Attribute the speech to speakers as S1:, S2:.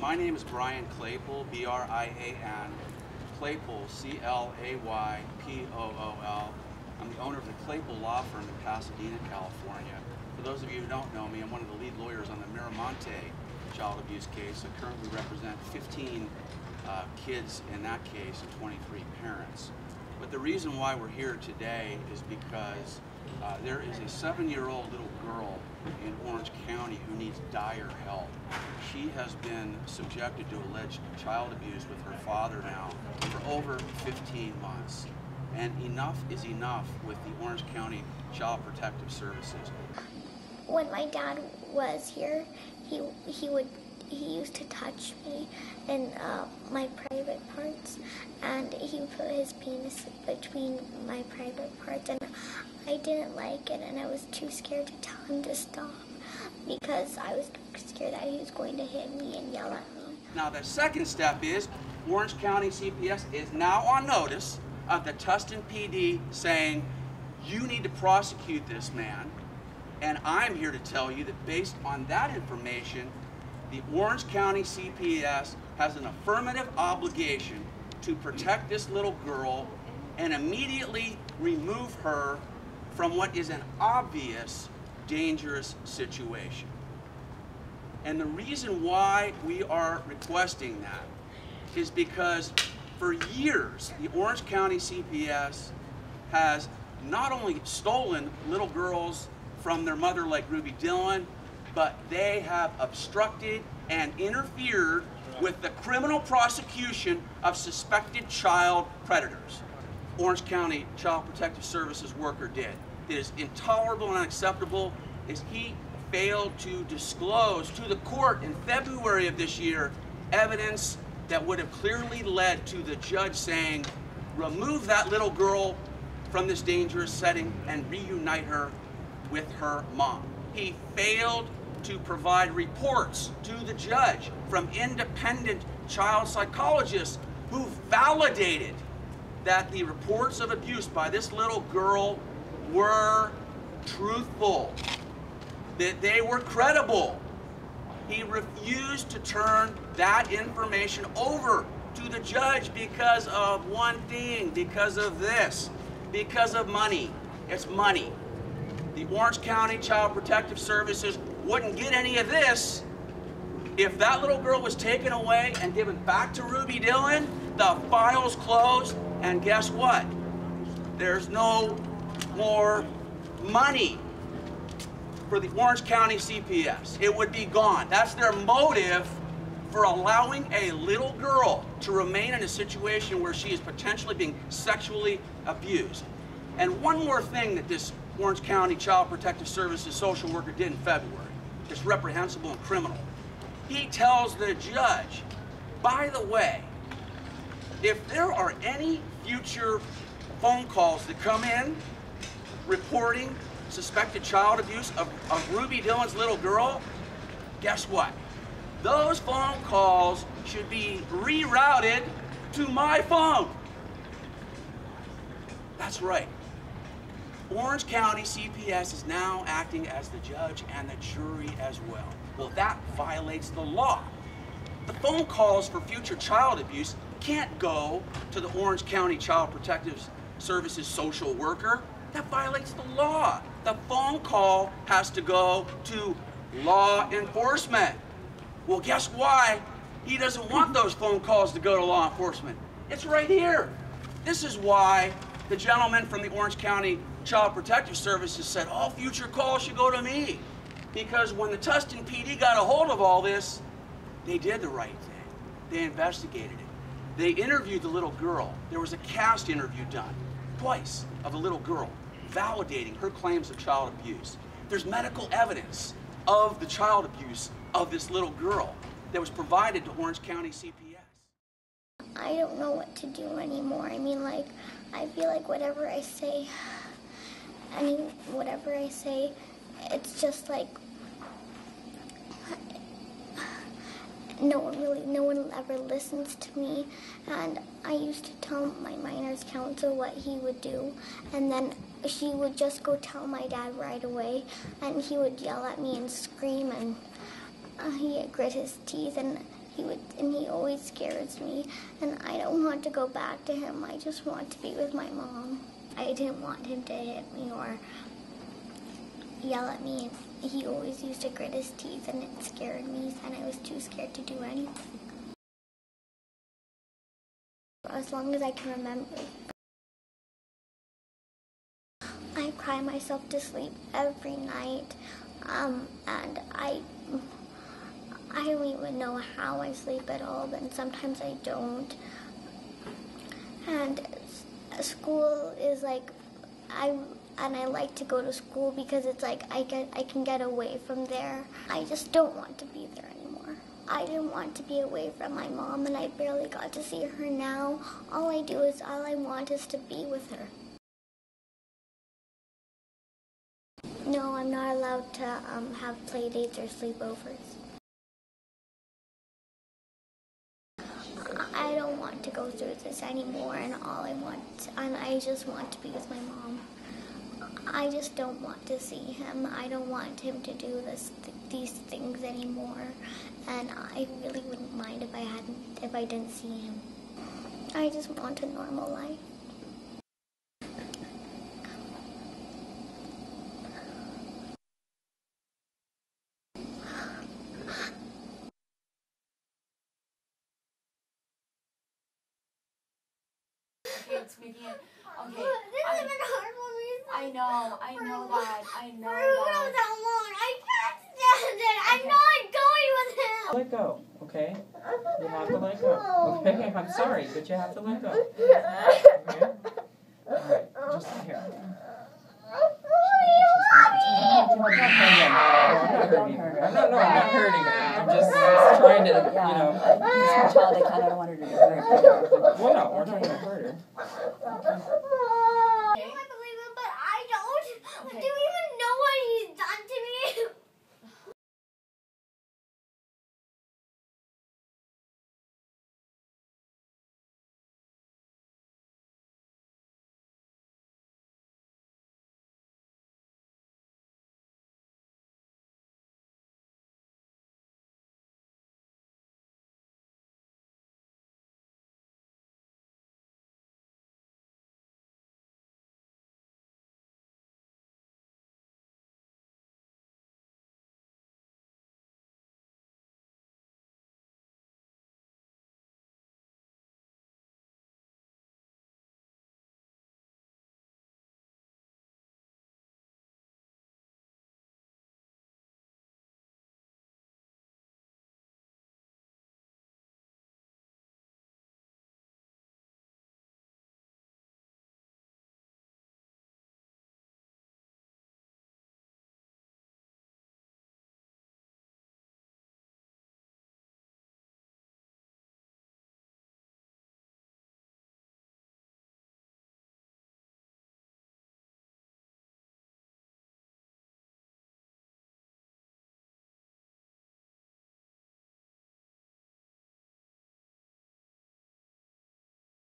S1: My name is Brian Claypool, B-R-I-A-N, Claypool, C-L-A-Y-P-O-O-L. I'm the owner of the Claypool Law Firm in Pasadena, California. For those of you who don't know me, I'm one of the lead lawyers on the Miramonte child abuse case. I currently represent 15 kids in that case and 23 parents. But the reason why we're here today is because there is a 7-year-old little girl in Orange County who needs dire help. She has been subjected to alleged child abuse with her father now for over 15 months. And enough is enough with the Orange County Child Protective Services.
S2: When my dad was here, he used to touch me in my private parts, and he put his penis between my private parts, and I didn't like it, and I was too scared to tell him to stop because I was scared that he was going to hit me and yell at me.
S1: Now the second step is Orange County CPS is now on notice of the Tustin PD saying you need to prosecute this man, and I'm here to tell you that based on that information, the Orange County CPS has an affirmative obligation to protect this little girl and immediately remove her from what is an obvious dangerous situation. And the reason why we are requesting that is because for years the Orange County CPS has not only stolen little girls from their mother like Ruby Dillon, but they have obstructed and interfered with the criminal prosecution of suspected child predators. Orange County Child Protective Services worker did. It is intolerable and unacceptable is he failed to disclose to the court in February of this year evidence that would have clearly led to the judge saying, remove that little girl from this dangerous setting and reunite her with her mom. He failed to provide reports to the judge from independent child psychologists who validated that the reports of abuse by this little girl were truthful, that they were credible. He refused to turn that information over to the judge because of one thing, because of this, because of money. It's money. The Orange County Child Protective Services wouldn't get any of this if that little girl was taken away and given back to Ruby Dillon. The file's closed, and guess what? There's no more money for the Orange County CPS. It would be gone. That's their motive for allowing a little girl to remain in a situation where she is potentially being sexually abused. And one more thing that this Orange County Child Protective Services social worker did in February, it's reprehensible and criminal. He tells the judge, by the way, if there are any future phone calls that come in reporting suspected child abuse of Ruby Dillon's little girl, guess what? Those phone calls should be rerouted to my phone. That's right. Orange County CPS is now acting as the judge and the jury as well. Well, that violates the law. The phone calls for future child abuse can't go to the Orange County Child Protective Services social worker. That violates the law. The phone call has to go to law enforcement. Well, guess why he doesn't want those phone calls to go to law enforcement? It's right here. This is why the gentleman from the Orange County Child Protective Services said all future calls should go to me. Because when the Tustin PD got a hold of all this, they did the right thing. They investigated it. They interviewed the little girl. There was a cast interview done, twice, of a little girl, validating her claims of child abuse. There's medical evidence of the child abuse of this little girl that was provided to Orange County CPS.
S2: I don't know what to do anymore. I mean, like, I feel like whatever I say, it's just like, no one ever listens to me. And I used to tell my minors counsel what he would do, and then she would just go tell my dad right away, and he would yell at me and scream, and he'd grit his teeth, and he always scares me, and I don't want to go back to him. I just want to be with my mom. I didn't want him to hit me or yell at me. He always used to grit his teeth, and it scared me, and I was too scared to do anything. As long as I can remember, I cry myself to sleep every night, and I don't even know how I sleep at all, and sometimes I don't. And school is like, I like to go to school because it's like I can get away from there. I just don't want to be there anymore. I didn't want to be away from my mom, and I barely got to see her now. All I want is to be with her. No, I'm not allowed to have play dates or sleepovers. I don't want to go through this anymore, and I just want to be with my mom. I just don't want to see him. I don't want him to do these things anymore, and I really wouldn't mind if I didn't see him. I just want a normal life.
S3: It's making it okay. This is hard for me. I know that. I know that. I can't stand it. I'm not going with him.
S4: Let go, okay? You have to let go. Okay, I'm sorry, but you have to let go. Okay? Alright, just here. I'm not hurting her. I'm just trying to, you know.
S5: Small child, I kind of don't want her to be hurt.
S4: Well, no, we're not going to hurt her.